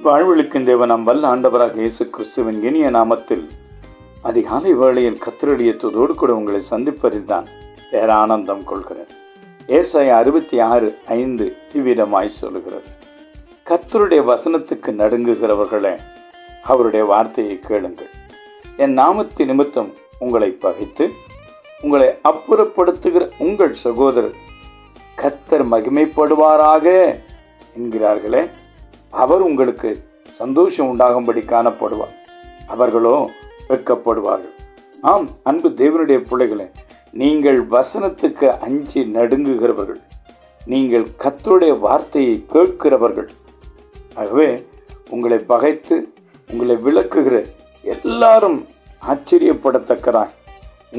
வாழ்வளிக்கும் தேவன் நம் வல்ல ஆண்டவராக இயேசு கிறிஸ்துவின் இனிய நாமத்தில் அதிகாலை வேளையில் கத்தருடையத்தோடு கூட உங்களை சந்திப்பதில் தான் பேரானந்தம் கொள்கிறேன். ஏசாயா 66:5 இவ்விதமாய் சொல்லுகிறது: கர்த்தருடைய வசனத்துக்கு நடுங்குகிறவர்களே, அவருடைய வார்த்தையை கேளுங்கள். என் நாமத்தின் நிமித்தம் உங்களை பகைத்து உங்களை அப்புறப்படுத்துகிற உங்கள் சகோதரர் கர்த்தர் மகிமைப்படுவாராக என்கிறார்களே, அவர் உங்களுக்கு சந்தோஷம் உண்டாகும்படி காணப்படுவார், அவர்களோ வெட்கப்படுவார்கள். ஆம், அன்பு தேவனுடைய பிள்ளைகளே, நீங்கள் வசனத்துக்கு அஞ்சி நடுங்குகிறவர்கள், நீங்கள் கர்த்தருடைய வார்த்தையை கேட்கிறவர்கள். ஆகவே உங்களை பகைத்து உங்களை விலக்குகிற எல்லாரும் ஆச்சரியப்படத்தக்கதாய்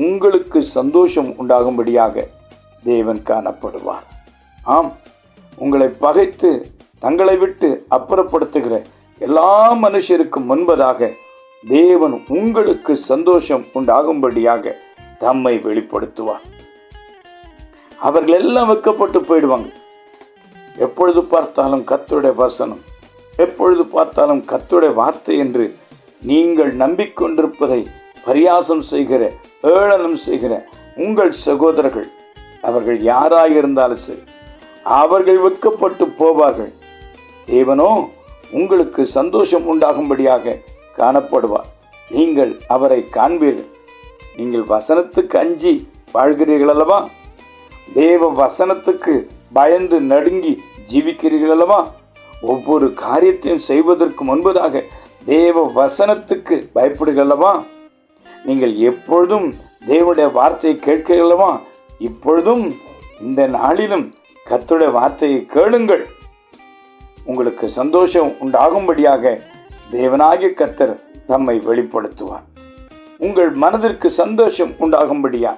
உங்களுக்கு சந்தோஷம் உண்டாகும்படியாக தேவன் காணப்படுவார். ஆம், உங்களை பகைத்து தங்களை விட்டு அப்புறப்படுத்துகிற எல்லா மனுஷருக்கும் முன்பதாக தேவன் உங்களுக்கு சந்தோஷம் உண்டாகும்படியாக தம்மை வெளிப்படுத்துவார். அவர்கள் எல்லாம் வெட்கப்பட்டு போயிடுவாங்க. எப்பொழுது பார்த்தாலும் கர்த்தருடைய வசனம், எப்பொழுது பார்த்தாலும் கர்த்தருடைய வார்த்தை என்று நீங்கள் நம்பிக்கொண்டிருப்பதை பரியாசம் செய்கிற, ஏளனம் செய்கிற உங்கள் சகோதரர்கள், அவர்கள் யாராயிருந்தாலும் சரி, அவர்கள் வெட்கப்பட்டு போவார்கள். தேவனோ உங்களுக்கு சந்தோஷம் உண்டாகும்படியாக காணப்படுவார். நீங்கள் அவரை காண்பீர்கள். நீங்கள் வசனத்துக்கு அஞ்சி வாழ்கிறீர்கள் அல்லவா? தேவ வசனத்துக்கு பயந்து நடுங்கி ஜீவிக்கிறீர்கள் அல்லவா? ஒவ்வொரு காரியத்தையும் செய்வதற்கு முன்பதாக தேவ வசனத்துக்கு பயப்படுகிறீர்கள் அல்லவா? நீங்கள் எப்பொழுதும் தேவனுடைய வார்த்தையை கேட்கிறீர்கள் அல்லவா? இப்பொழுதும் இந்த நாளிலும் கர்த்தருடைய வார்த்தையை கேளுங்கள். உங்களுக்கு சந்தோஷம் உண்டாகும்படியாக தேவனாகிய கர்த்தர் தம்மை வெளிப்படுத்துவார். உங்கள் மனதிற்கு சந்தோஷம் உண்டாகும்படியா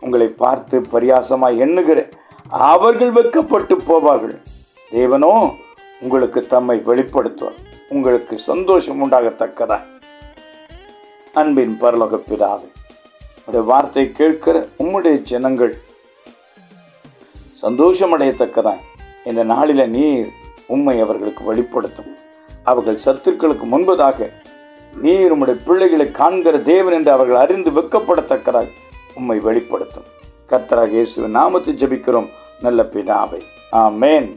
உங்களை பார்த்து பரியாசமாய் எண்ணுகிற அவர்கள் வெட்கப்பட்டு போவார்கள். தேவனோ உங்களுக்கு தம்மை வெளிப்படுத்துவார். உங்களுக்கு சந்தோஷம் உண்டாகத்தக்கதா. அன்பின் பரலோக பிதாவே, உடைய வார்த்தை கேட்கிற உம்முடைய ஜனங்கள் சந்தோஷமடையத்தக்கதா இந்த நாளில நீர் உம்மை அவர்களுக்கு வெளிப்படுத்தும். அவர்கள் சத்துருக்களுக்கு முன்பதாக நீர் உம்முடைய பிள்ளைகளை காண்கிற தேவன் என்று அவர்கள் அறிந்து வெட்கப்படத்தக்கதாக உம்மை வெளிப்படுத்தும். கர்த்தராகிய இயேசுவின் நாமத்தில் ஜெபிக்கிறோம் நல்ல பிதாவே, ஆமென்.